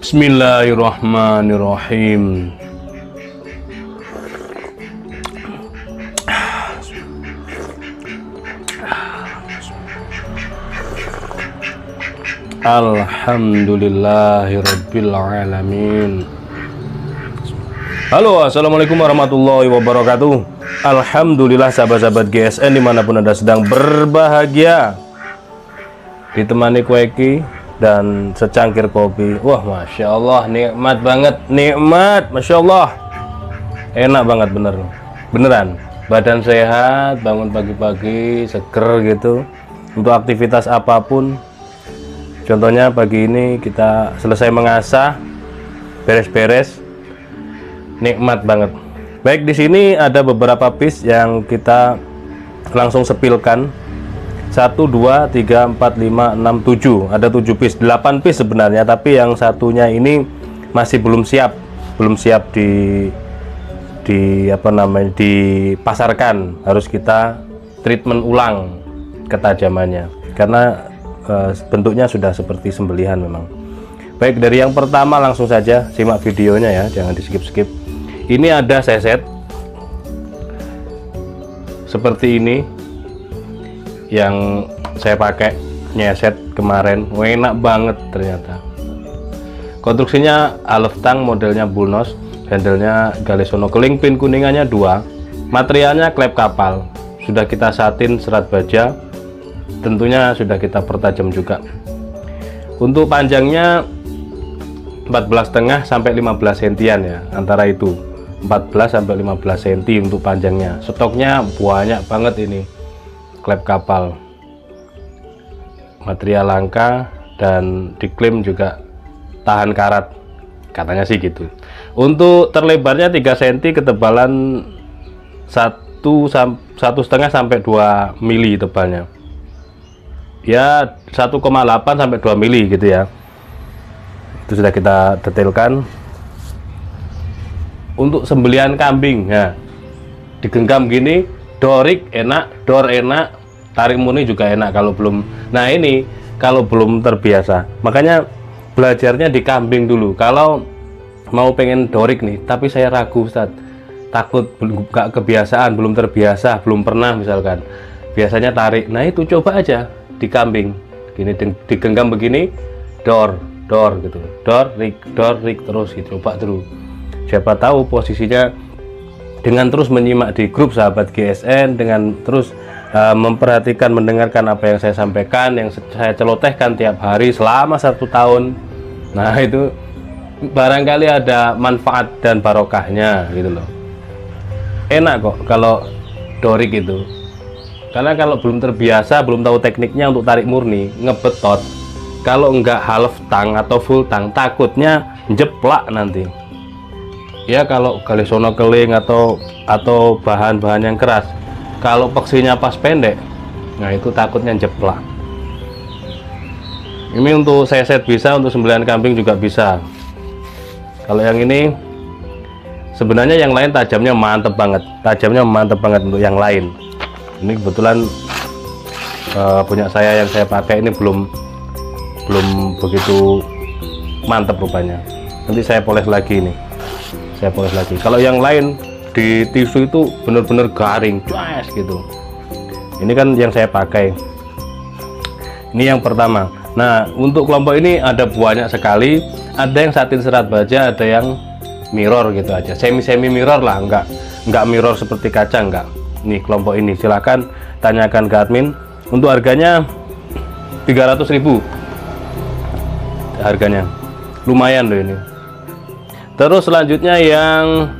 Bismillahirrahmanirrahim. Alhamdulillahirabbil alamin. Halo, assalamualaikum warahmatullahi wabarakatuh. Alhamdulillah sahabat-sahabat GSN dimanapun anda sedang berbahagia, ditemani kueki dan secangkir kopi. Wah, masya Allah, nikmat banget, nikmat, masya Allah, enak banget, beneran. Badan sehat, bangun pagi-pagi seger gitu untuk aktivitas apapun. Contohnya pagi ini kita selesai mengasah, beres-beres, nikmat banget. Baik, di sini ada beberapa piece yang kita langsung sepilkan. 1, 2, 3, 4, 5, 6, 7. Ada 7 piece, 8 piece sebenarnya, tapi yang satunya ini masih belum siap dipasarkan. Harus kita treatment ulang ketajamannya karena bentuknya sudah seperti sembelihan memang. Baik, dari yang pertama langsung saja simak videonya ya, jangan di skip-skip. Ini ada seset seperti ini yang saya pakai nyeset kemarin. Enak banget ternyata. Konstruksinya Aleftang, modelnya Bullnose, handlenya Galesono keling, pin kuningannya 2, materialnya klep kapal, sudah kita satin serat baja, tentunya sudah kita pertajam juga. Untuk panjangnya 14,5 sampai 15 sentian ya, antara itu 14 sampai 15 cm untuk panjangnya. Stoknya banyak banget ini, klep kapal, material langka dan diklaim juga tahan karat, katanya sih gitu. Untuk terlebarnya 3 cm, ketebalan 1,5 sampai 2 mili tebalnya ya, 1,8 sampai 2 mili gitu ya. Itu sudah kita detailkan. Untuk sembelihan kambing ya, digenggam gini, dorik enak, door enak, tarik murni juga enak kalau belum. Nah, ini kalau belum terbiasa, makanya belajarnya di kambing dulu. Kalau mau pengen dorik nih, tapi saya ragu Ustadz, takut gak kebiasaan, belum terbiasa, belum pernah misalkan, biasanya tarik. Nah, itu coba aja di kambing gini, digenggam begini, door gitu, door rig terus gitu, coba terus. Siapa tahu posisinya, dengan terus menyimak di grup sahabat GSN, dengan terus memperhatikan, mendengarkan apa yang saya sampaikan, yang saya celotehkan tiap hari selama 1 tahun. Nah, itu barangkali ada manfaat dan barokahnya gitu loh. Enak kok kalau dorik itu, karena kalau belum terbiasa, belum tahu tekniknya untuk tarik murni, ngebetot, kalau enggak half tang atau full tang, takutnya jeplak nanti ya. Kalau Galesono keling atau bahan-bahan yang keras, kalau peksinya pas pendek, nah itu takutnya jeplak. Ini untuk seset bisa, untuk sembelihan kambing juga bisa. Kalau yang ini sebenarnya yang lain tajamnya mantep banget, untuk yang lain. Ini kebetulan punya saya, yang saya pakai ini belum begitu mantep rupanya. Nanti saya poles lagi ini. Kalau yang lain di tisu itu bener-bener garing, cues gitu. Ini kan yang saya pakai. Ini yang pertama. Nah, untuk kelompok ini ada banyak sekali. Ada yang satin serat baja, ada yang mirror gitu aja, semi mirror lah, enggak mirror seperti kaca, enggak. Nih kelompok ini silahkan tanyakan ke admin. Untuk harganya 300.000 harganya, lumayan loh ini. Terus selanjutnya yang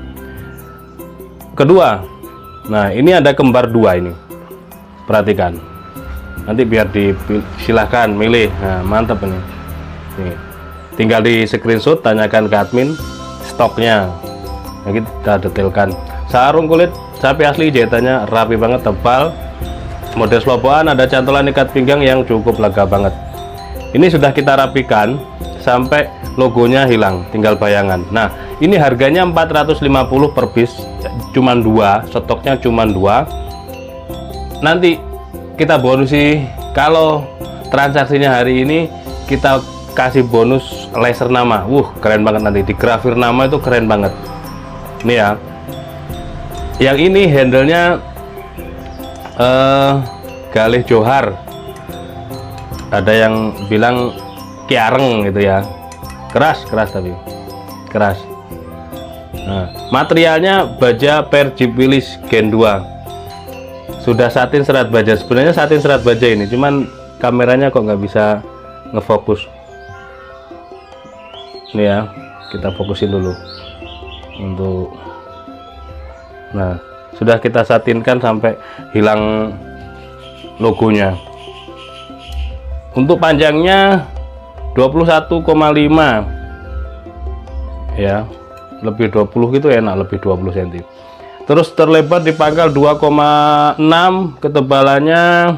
kedua, nah ini ada kembar 2 ini. perhatikan. Nanti biar silahkan milih. Nah, mantap ini. Nih, tinggal di screenshot, tanyakan ke admin stoknya. Nah, kita detailkan. Sarung kulit sapi asli, jahitannya rapi banget, tebal, model sloboan, ada cantolan ikat pinggang yang cukup lega banget. Ini sudah kita rapikan sampai logonya hilang, tinggal bayangan. Nah, ini harganya 450 per piece, cuman 2, stoknya cuman 2. Nanti kita bonusi, kalau transaksinya hari ini kita kasih bonus laser nama. Keren banget, nanti di grafir nama itu keren banget. Ini ya, yang ini handlenya galih johar, ada yang bilang kiareng gitu ya, keras tapi keras. Nah, materialnya baja Persib Willis Gen 2, sudah satin serat baja. Sebenarnya satin serat baja ini, cuman kameranya kok nggak bisa ngefokus. Ini ya, kita fokusin dulu untuk, nah sudah kita satinkan sampai hilang logonya. Untuk panjangnya 21,5 ya, lebih 20 gitu enak, lebih 20 cm. Terus terlebar di pangkal 2,6, ketebalannya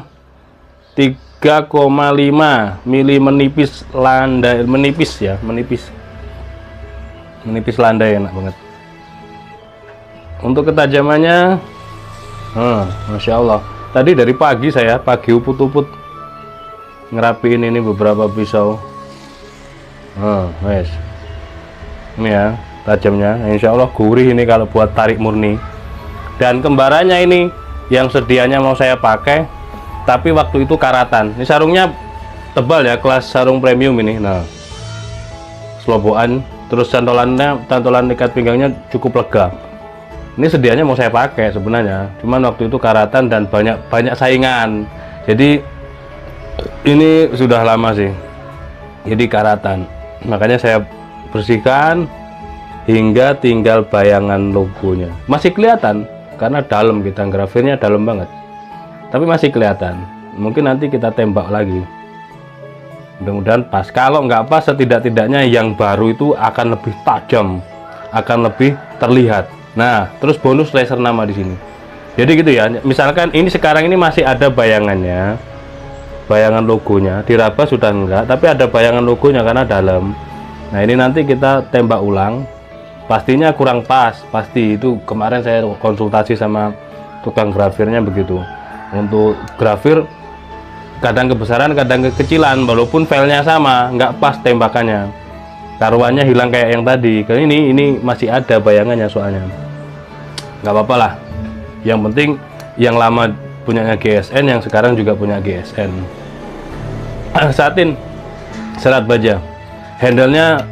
3,5 mili, menipis landai, menipis landai, enak banget. Untuk ketajamannya, Masya Allah, tadi dari pagi saya uput-uput ngerapiin ini beberapa pisau. Wes, ini ya tajamnya, Insya Allah gurih ini kalau buat tarik murni. Dan kembarannya ini yang sedianya mau saya pakai, tapi waktu itu karatan. Ini sarungnya tebal ya, kelas sarung premium ini. Nah, sloboan, terus cantolan ikat pinggangnya cukup lega. Ini sedianya mau saya pakai sebenarnya, cuman waktu itu karatan dan banyak saingan. Jadi ini sudah lama sih, jadi karatan. Makanya saya bersihkan hingga tinggal bayangan logonya. Masih kelihatan karena dalam, kita grafirnya dalam banget, tapi masih kelihatan. Mungkin nanti kita tembak lagi, mudah-mudahan pas. Kalau nggak pas, setidak-tidaknya yang baru itu akan lebih tajam, akan lebih terlihat. Nah, terus bonus laser nama di sini. Jadi gitu ya. Misalkan ini sekarang ini masih ada bayangannya, bayangan logonya. Diraba sudah enggak, tapi ada bayangan logonya karena dalam. Nah, ini nanti kita tembak ulang. Pastinya kurang pas, pasti itu. Kemarin saya konsultasi sama tukang grafirnya begitu. Untuk grafir kadang kebesaran, kadang kekecilan, walaupun filenya sama, nggak pas tembakannya. Taruhannya hilang kayak yang tadi. Karena ini masih ada bayangannya soalnya. Nggak apa-apa lah. Yang penting yang lama punyanya GSN, yang sekarang juga punya GSN. Satin serat baja, handlenya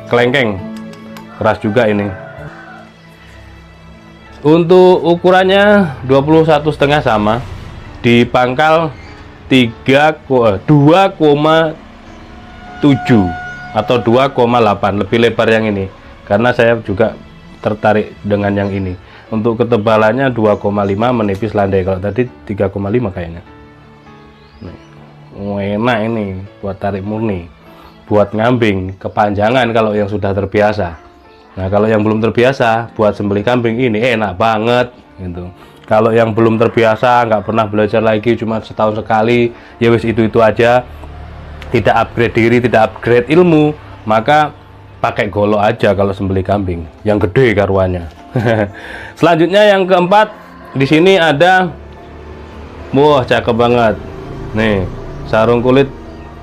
kelengkeng, keras juga ini. Untuk ukurannya 21,5 sama, di pangkal 2,7 atau 2,8, lebih lebar yang ini karena saya juga tertarik dengan yang ini. Untuk ketebalannya 2,5, menipis landai. Kalau tadi 3,5 kayaknya. Enak ini buat tarik murni, buat ngambing kepanjangan kalau yang sudah terbiasa. Nah, kalau yang belum terbiasa buat sembelih kambing ini enak banget gitu. Kalau yang belum terbiasa, nggak pernah belajar lagi, cuma setahun sekali, ya wis itu aja, tidak upgrade diri, tidak upgrade ilmu, maka pakai golok aja kalau sembelih kambing yang gede karuannya. Selanjutnya yang keempat, di sini ada, wah cakep banget nih, sarung kulit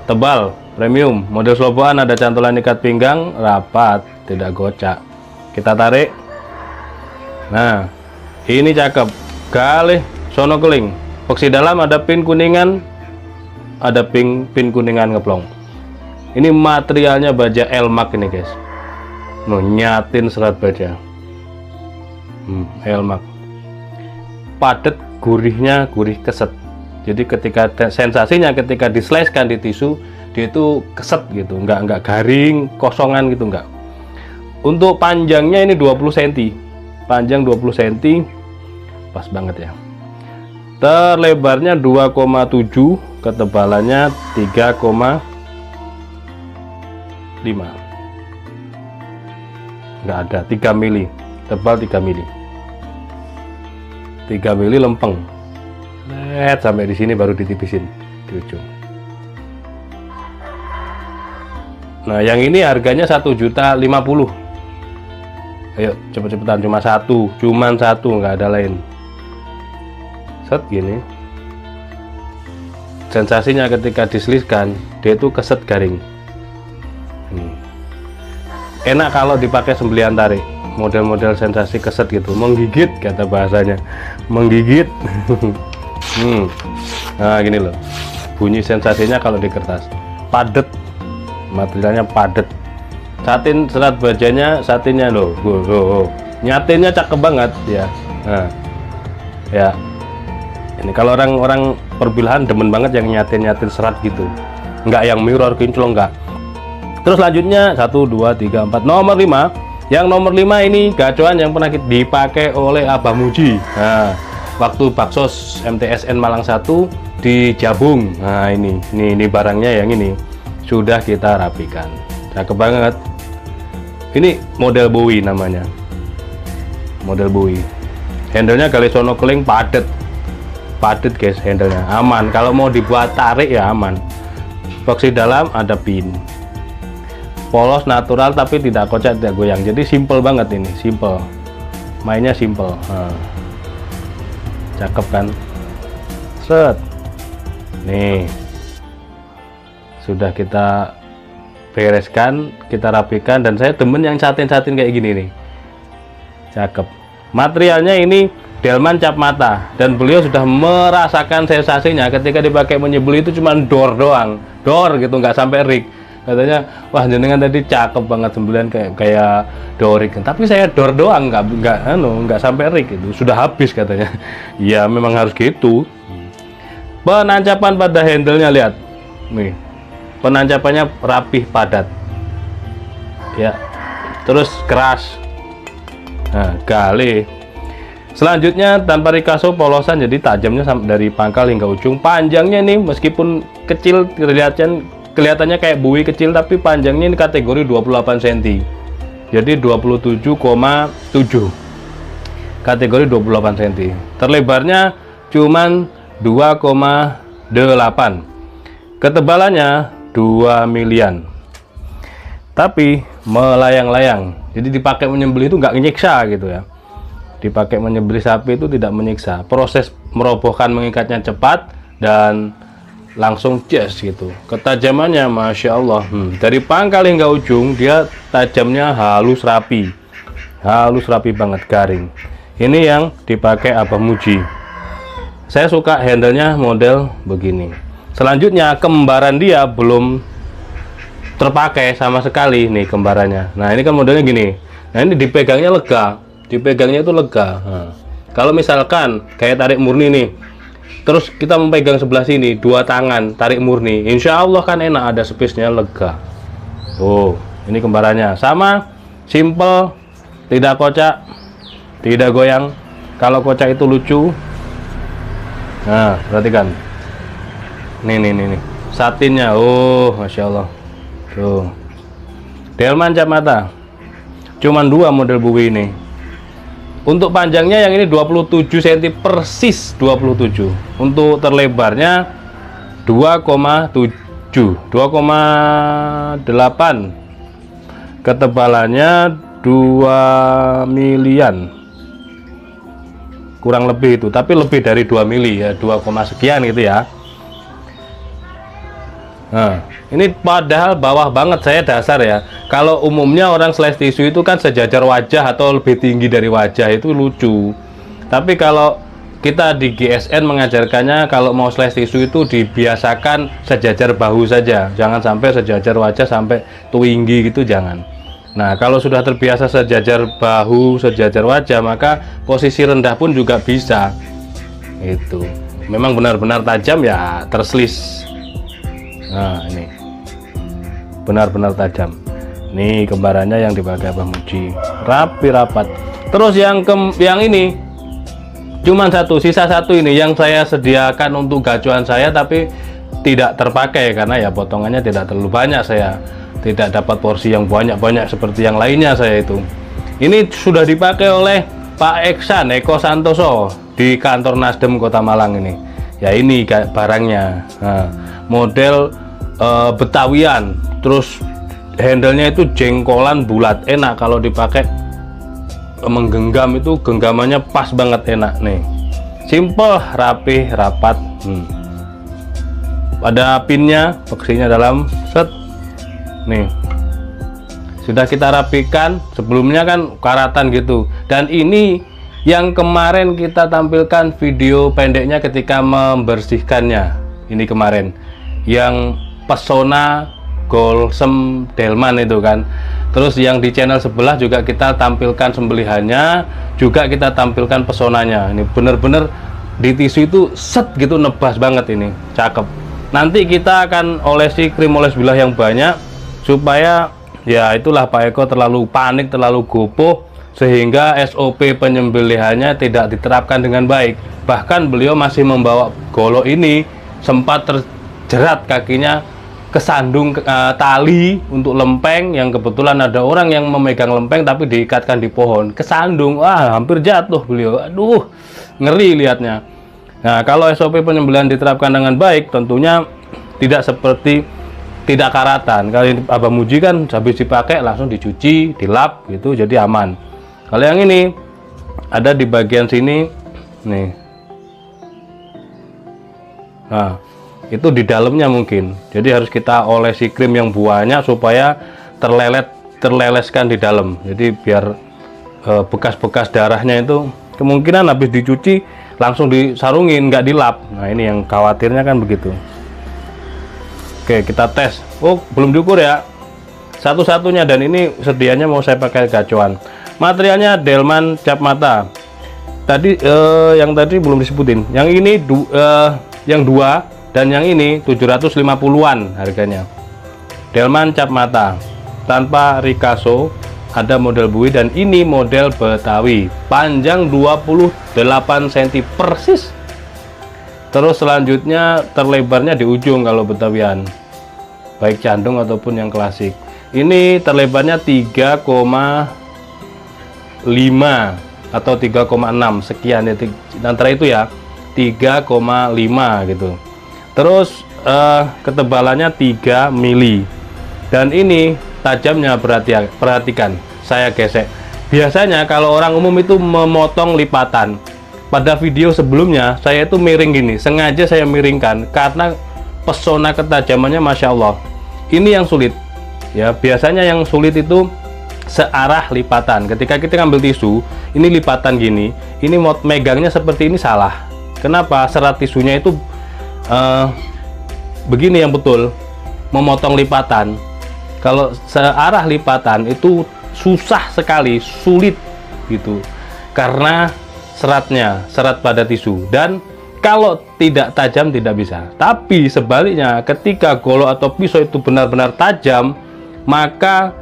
tebal premium, model sloboan, ada cantolan ikat pinggang rapat, tidak gocak. Kita tarik. Nah, ini cakep, galih sono keling. Box dalam ada pin kuningan, ada pin kuningan ngeplong. Ini materialnya baja Elmax ini guys. Nyatin serat baja. Elmax. Padat, gurihnya gurih keset. Jadi ketika sensasinya ketika diseleskan di tisu, dia itu keset gitu, nggak garing, kosongan gitu, nggak. Untuk panjangnya ini 20 cm, panjang 20 cm, pas banget ya. terlebarnya 2,7, ketebalannya 3,5. Nggak ada, 3 mili, tebal 3 mili, 3 mili lempeng. Lihat sampai di sini baru ditipisin di ujung. Nah, yang ini harganya 1.050.000. Ayo cepet-cepetan, cuman satu, nggak ada lain. Set gini. Sensasinya ketika diseliskan, dia itu keset garing. Enak kalau dipakai sembelihan tarik, model-model sensasi keset gitu, menggigit kata bahasanya, menggigit. Nah gini loh, bunyi sensasinya kalau di kertas, padet, materialnya padet, satin, serat bajanya satinnya loh, nyatinnya cakep banget ya. Nah, ya ini kalau orang-orang perbilahan demen banget yang nyatin serat gitu, nggak yang mirror kinclong, nggak. Terus selanjutnya 1, 2, 3, 4, nomor 5. Yang nomor 5 ini gacoan yang pernah dipakai oleh Abah Muji. Nah, waktu Baksos MTSN Malang 1 di Jabung. Nah, ini barangnya yang ini sudah kita rapikan. Cakep banget. Ini model Bowie namanya. Model Bowie. Handle-nya Galisono keling padet. Padet guys, handle-nya aman. Kalau mau dibuat tarik ya aman. Box di dalam ada pin. Polos, natural, tapi tidak kocak, tidak goyang. Jadi simple banget ini, simple. Mainnya simple. Nah. Cakep kan? Set. Nih. Sudah kita bereskan, kita rapikan, dan saya demen yang satin-satin kayak gini nih. Cakep. Materialnya ini delman cap mata, dan beliau sudah merasakan sensasinya ketika dipakai menyebeli itu cuma door doang. Door gitu, nggak sampai rig. Katanya, wah jenengan tadi cakep banget sembelian kayak dorik, tapi saya door doang, nggak sampai rig, itu sudah habis katanya. Ya memang harus gitu. Penancapan pada handle-nya lihat nih, penancapannya rapih, padat ya, terus keras. Nah, gali. Selanjutnya tanpa rikaso, polosan, jadi tajamnya dari pangkal hingga ujung. Panjangnya nih meskipun kecil, kelihatannya kayak buih kecil, tapi panjangnya ini kategori 28 cm. Jadi 27,7. Kategori 28 cm. Terlebarnya cuman 2,8. Ketebalannya 2 milian. Tapi melayang-layang. Jadi dipakai menyembelih itu nggak nyiksa gitu ya. Dipakai menyembelih sapi itu tidak menyiksa. Proses merobohkan mengikatnya cepat dan langsung jas gitu. Ketajamannya Masya Allah, dari pangkal hingga ujung dia tajamnya halus rapi banget, garing. Ini yang dipakai Abah Muji. Saya suka handle-nya model begini. Selanjutnya kembaran dia belum terpakai sama sekali nih kembarannya. Nah ini kan modelnya gini. Nah ini dipegangnya lega, dipegangnya itu lega. Nah, kalau misalkan kayak tarik murni nih, terus kita memegang sebelah sini, dua tangan tarik murni, insya Allah kan enak, ada space-nya, lega. Oh, ini kembarannya sama, simple, tidak kocak, tidak goyang. Kalau kocak itu lucu. Nah, perhatikan. Nih, satinnya, oh, Masya Allah. Tuh, delman cap mata. Cuman 2 model Bowie ini. Untuk panjangnya yang ini 27 cm persis 27. Untuk terlebarnya 2,8. Ketebalannya 2 milian. Kurang lebih itu, tapi lebih dari 2 mili ya, 2, sekian gitu ya. Nah, ini padahal bawah banget saya dasar ya. Kalau umumnya orang slice tisu itu kan sejajar wajah atau lebih tinggi dari wajah, itu lucu. Tapi kalau kita di GSN mengajarkannya, kalau mau slice tisu itu dibiasakan sejajar bahu saja. Jangan sampai sejajar wajah sampai tinggi gitu, jangan. Nah, kalau sudah terbiasa sejajar bahu, sejajar wajah, maka posisi rendah pun juga bisa. Itu memang benar-benar tajam ya, terselis. Nah, ini benar-benar tajam. Nih kembarannya yang dipakai Abah Muji, rapi rapat. Terus yang ini Cuman satu, sisa satu ini yang saya sediakan untuk gacuan saya, tapi tidak terpakai karena ya potongannya tidak terlalu banyak, saya tidak dapat porsi yang banyak-banyak seperti yang lainnya saya itu. Ini sudah dipakai oleh Pak Eksan Eko Santoso di kantor Nasdem Kota Malang ini. Ya ini barangnya. Nah, model Betawian, terus handle-nya itu jengkolan bulat, enak kalau dipakai menggenggam, itu genggamannya pas banget, enak nih, simple, rapih, rapat. Ada pinnya, beksinya dalam set nih, sudah kita rapikan. Sebelumnya kan karatan gitu, dan ini yang kemarin kita tampilkan video pendeknya ketika membersihkannya, ini kemarin yang Pesona Golsem Delman itu kan. Terus yang di channel sebelah juga kita tampilkan sembelihannya, juga kita tampilkan pesonanya. Ini bener-bener di tisu itu set gitu, nebas banget, ini cakep. Nanti kita akan olesi krim oles bilah yang banyak, supaya ya itulah Pak Eko terlalu panik, terlalu gopoh, sehingga SOP penyembelihannya tidak diterapkan dengan baik. Bahkan beliau masih membawa golok ini, sempat terjerat kakinya kesandung tali untuk lempeng, yang kebetulan ada orang yang memegang lempeng tapi diikatkan di pohon, kesandung, hampir jatuh beliau. Aduh, ngeri lihatnya. Nah, kalau SOP penyembelihan diterapkan dengan baik, tentunya tidak seperti tidak karatan. Kalau Abah Muji kan habis dipakai langsung dicuci, dilap gitu, jadi aman. Kalau yang ini ada di bagian sini nih, nah itu di dalamnya mungkin, jadi harus kita olesi krim yang banyak supaya terleleskan di dalam. Jadi biar bekas-bekas darahnya itu kemungkinan habis dicuci langsung disarungin, nggak dilap. Nah ini yang khawatirnya kan begitu. Oke, kita tes. Oh, belum diukur ya satu-satunya, dan ini sedianya mau saya pakai gacuan. Materialnya Delman cap mata. Tadi yang tadi belum disebutin. Yang ini yang dua, dan yang ini 750-an harganya. Delman cap mata tanpa Ricasso, ada model bui, dan ini model Betawi, panjang 28 cm persis. Terus selanjutnya terlebarnya di ujung kalau Betawian, baik candung ataupun yang klasik. Ini terlebarnya 3,5 atau 3,6 sekian ya, antara itu ya, 3,5 gitu. Terus ketebalannya 3 mili, dan ini tajamnya, perhatikan, saya gesek. Biasanya kalau orang umum itu memotong lipatan. Pada video sebelumnya saya itu miring gini, sengaja saya miringkan karena pesona ketajamannya Masya Allah. Ini yang sulit ya, biasanya yang sulit itu searah lipatan. Ketika kita ngambil tisu, ini lipatan gini, ini megangnya seperti ini salah. Kenapa? Serat tisunya itu begini yang betul, memotong lipatan. Kalau searah lipatan itu susah sekali, sulit gitu, karena serat pada tisu, dan kalau tidak tajam tidak bisa. Tapi sebaliknya, ketika golok atau pisau itu benar-benar tajam, maka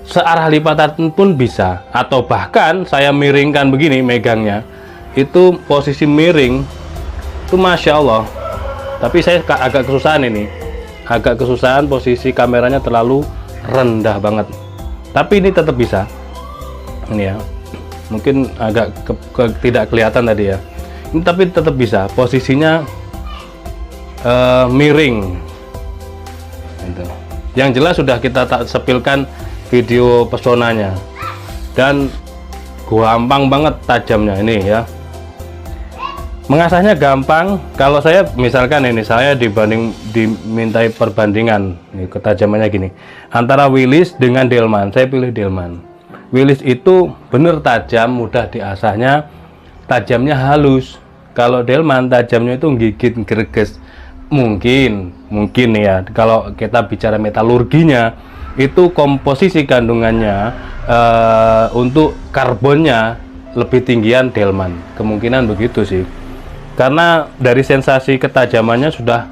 searah lipatan pun bisa. Atau bahkan saya miringkan begini, megangnya itu posisi miring itu Masya Allah. Tapi saya agak kesusahan ini, agak kesusahan, posisi kameranya terlalu rendah banget. Tapi ini tetap bisa. Ini ya, mungkin agak tidak kelihatan tadi ya. Ini tapi tetap bisa, posisinya miring. Gitu. Yang jelas sudah kita sepilkan video pesonanya, dan gampang banget tajamnya ini ya. Mengasahnya gampang. Kalau saya misalkan ini, saya dimintai perbandingan nih, ketajamannya gini antara Willys dengan Delman, saya pilih Delman. Willys itu bener tajam, mudah diasahnya, tajamnya halus. Kalau Delman tajamnya itu gigit, greges. Mungkin ya, kalau kita bicara metalurginya, itu komposisi kandungannya untuk karbonnya lebih tinggian Delman, kemungkinan begitu sih. Karena dari sensasi ketajamannya sudah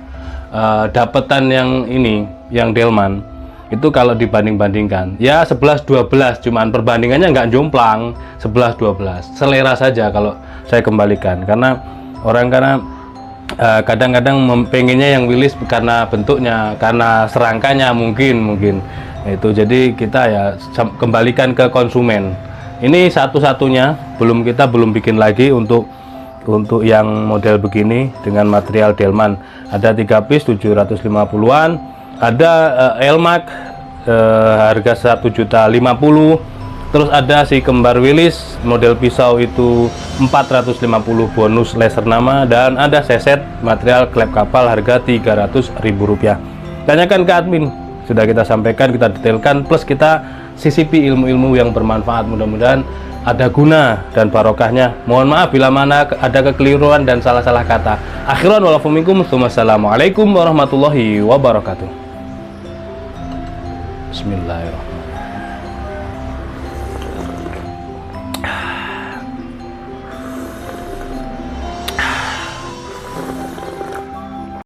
dapetan yang ini, yang Delman itu kalau dibanding-bandingkan ya 11-12, cuman perbandingannya nggak jomplang, 11-12, selera saja. Kalau saya kembalikan, karena orang kadang-kadang pengennya yang Willys karena bentuknya, karena serangkanya mungkin itu, jadi kita ya kembalikan ke konsumen. Ini satu-satunya, kita belum bikin lagi untuk yang model begini dengan material Delman. Ada 3 piece 750-an, ada Elmax harga 1.050.000. Terus ada si kembar Willys model pisau itu 450 bonus laser nama, dan ada seset material klep kapal harga Rp300.000. Tanyakan ke admin, sudah kita sampaikan, kita detailkan, plus kita sisipi ilmu-ilmu yang bermanfaat. Mudah-mudahan ada guna dan barokahnya. Mohon maaf bila mana ada kekeliruan dan salah-salah kata. Akhiran walafu minkum. Wassalamualaikum warahmatullahi wabarakatuh. Bismillahirrahmanirrahim.